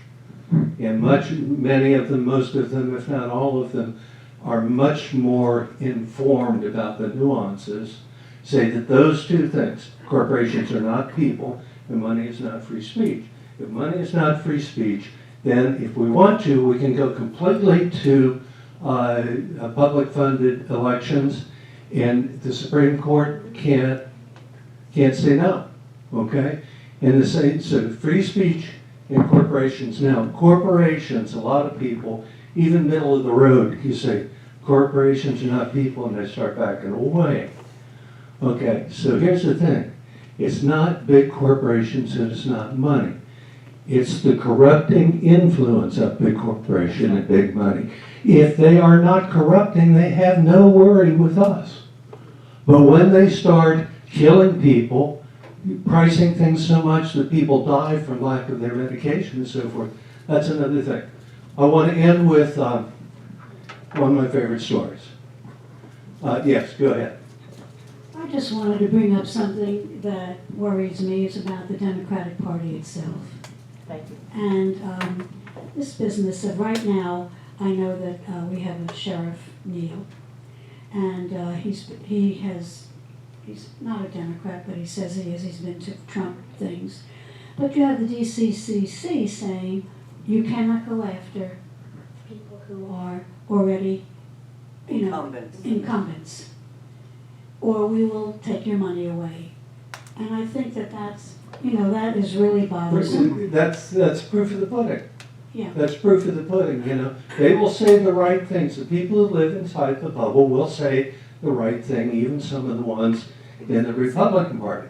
and many of them, most of them, if not all of them, are much more informed about the nuances, say that those two things, corporations are not people, and money is not free speech. If money is not free speech, then if we want to, we can go completely to public funded elections, and the Supreme Court can't say no, okay? And the same, so free speech and corporations. Now, corporations, a lot of people, even middle of the road, you say, corporations are not people, and they start backing away. Okay, so here's the thing. It's not big corporations and it's not money. It's the corrupting influence of big corporation and big money. If they are not corrupting, they have no worry with us. But when they start killing people, pricing things so much that people die from lack of their medication and so forth, that's another thing. I want to end with one of my favorite stories. Yes, go ahead. I just wanted to bring up something that worries me. It's about the Democratic Party itself. Thank you. And this business of right now, I know that we have a Sheriff Neal, and he's not a Democrat, but he says he is. He's been to Trump things. But you have the DCCC saying you cannot go after people who are already, you know, incumbents, or we will take your money away. And I think that that's, you know, that is really bothersome. That's proof of the pudding. Yeah. That's proof of the pudding, you know. They will say the right things. The people who live inside the bubble will say the right thing, even some of the ones in the Republican Party.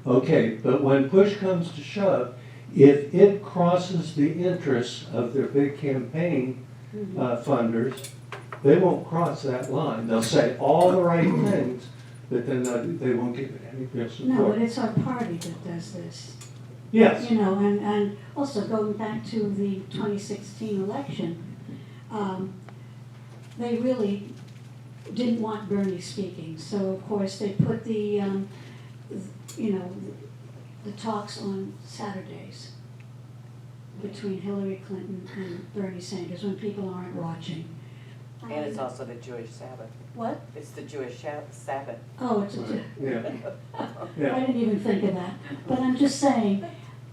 Okay, but when push comes to shove, if it crosses the interests of their big campaign funders, they won't cross that line. They'll say all the right things, but then they won't give it any real support. No, but it's our party that does this. Yes. You know, and also going back to the 2016 election, they really didn't want Bernie speaking. So of course they put the, you know, the talks on Saturdays between Hillary Clinton and Bernie Sanders when people aren't watching. And it's also the Jewish Sabbath. What? It's the Jewish Sabbath. Oh, it's Yeah. I didn't even think of that. But I'm just saying,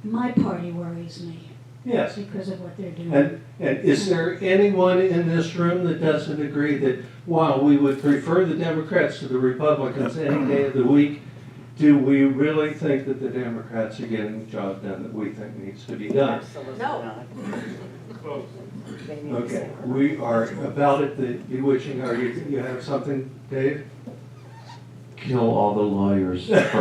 my party worries me. Yes. Because of what they're doing. And is there anyone in this room that doesn't agree that while we would prefer the Democrats to the Republicans any day of the week, do we really think that the Democrats are getting the job done that we think needs to be done? Absolutely not. Okay, we are about at the bewitching hour. You have something, Dave? kill all the lawyers first. I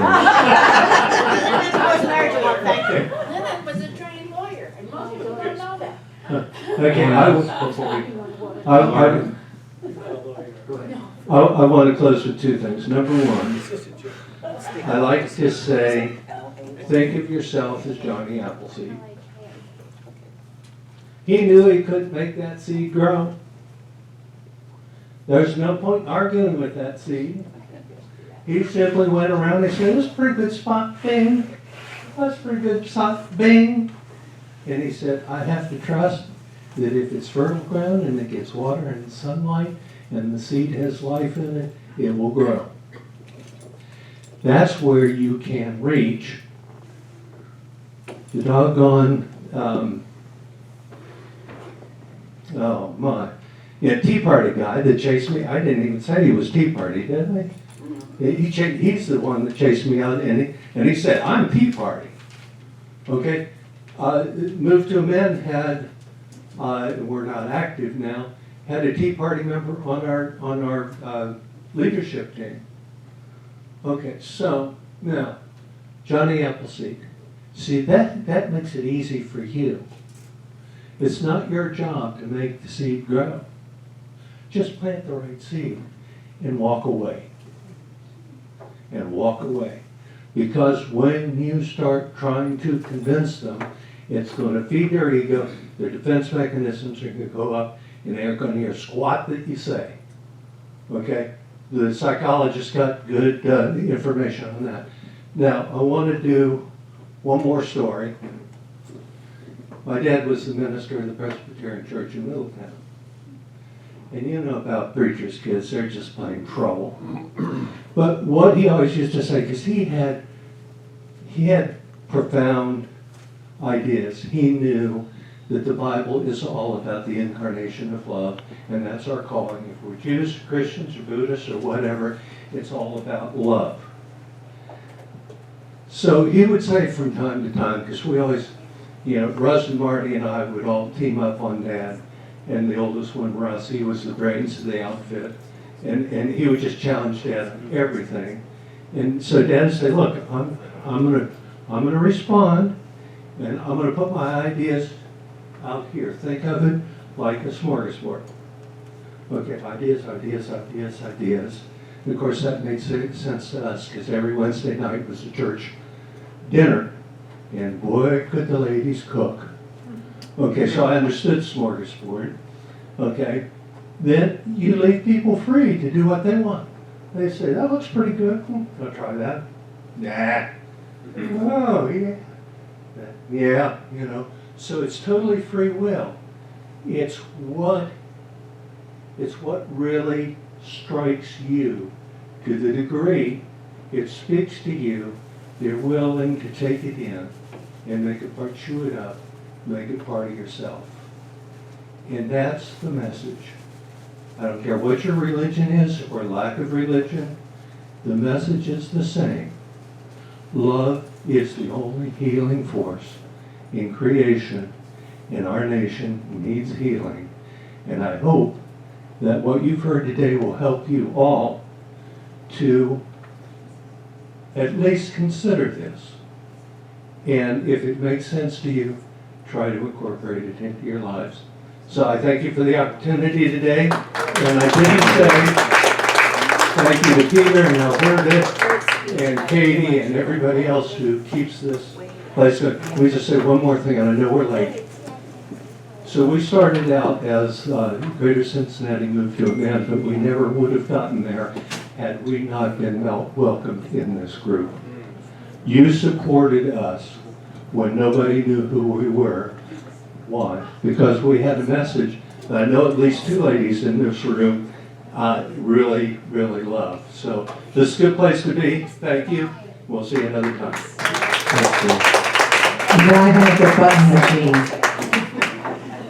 was married to one, thank you. Lynette was a trained lawyer, and most people don't know that. Okay, I want to close with two things. Number one, I like to say, think of yourself as Johnny Appleseed. He knew he couldn't make that seed grow. There's no point arguing with that seed. He simply went around and said, "That's a pretty good spot, bing. That's a pretty good spot, bing." And he said, "I have to trust that if it's fertile ground and it gets water and sunlight and the seed has life in it, it will grow." That's where you can reach the doggone, oh my, yeah, Tea Party guy that chased me. I didn't even say he was Tea Party, did I? He's the one that chased me out, and he said, "I'm Tea Party." Okay? Move to Amend had, we're not active now, had a Tea Party member on our leadership team. Okay, so now, Johnny Appleseed. See, that makes it easy for you. It's not your job to make the seed grow. Just plant the right seed and walk away. And walk away. Because when you start trying to convince them, it's going to feed their ego, their defense mechanisms are going to go up, and they're going to hear squat that you say. Okay? The psychologist got good information on that. Now, I want to do one more story. My dad was the minister of the Presbyterian Church in Middletown. And you know about preachers' kids, they're just plain trouble. But what he always used to say, because he had profound ideas. He knew that the Bible is all about the incarnation of love, and that's our calling. If we're Jews, Christians, or Buddhists, or whatever, it's all about love. So he would say from time to time, because we always, Russ and Marty and I would all team up on Dad, and the oldest one, Russ, he was the brains of the outfit, and he would just challenge Dad on everything. And so Dad would say, "Look, I'm gonna respond, and I'm gonna put my ideas out here. Think of it like a smorgasbord. Okay, ideas. And of course, that made sense to us, because every Wednesday night was a church dinner, and boy, could the ladies cook. Okay, so I understood smorgasbord. Okay, then you leave people free to do what they want. They say, "That looks pretty good. I'll try that." Nah. Oh, yeah. Yeah, So it's totally free will. It's what really strikes you to the degree it speaks to you. You're willing to take it in and make it part, chew it up, make it part of yourself. And that's the message. I don't care what your religion is or lack of religion, the message is the same. Love is the only healing force in creation, and our nation needs healing. And I hope that what you've heard today will help you all to at least consider this. And if it makes sense to you, try to incorporate it into your lives. So I thank you for the opportunity today. And I didn't say thank you to Peter and Alberta and Katie and everybody else who keeps this place good. Let me just say one more thing, and I know we're late. So we started out as Greater Cincinnati Moved to Amend, but we never would have gotten there had we not been welcomed in this group. You supported us when nobody knew who we were. Why? Because we had a message that I know at least two ladies in this room really, really love. So this is a good place to be. Thank you. We'll see you another time. Thank you. Now I have the button machine.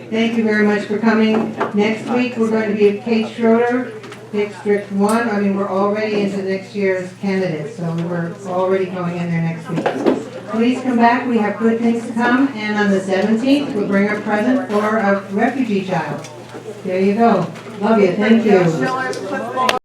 Thank you very much for coming. Next week, we're going to be at Kate Schroeder, District 1. I mean, we're already into next year's candidates, so we're already going in there next week. Please come back. We have good things to come. And on the 17th, we'll bring a present for a refugee child. There you go. Love you. Thank you.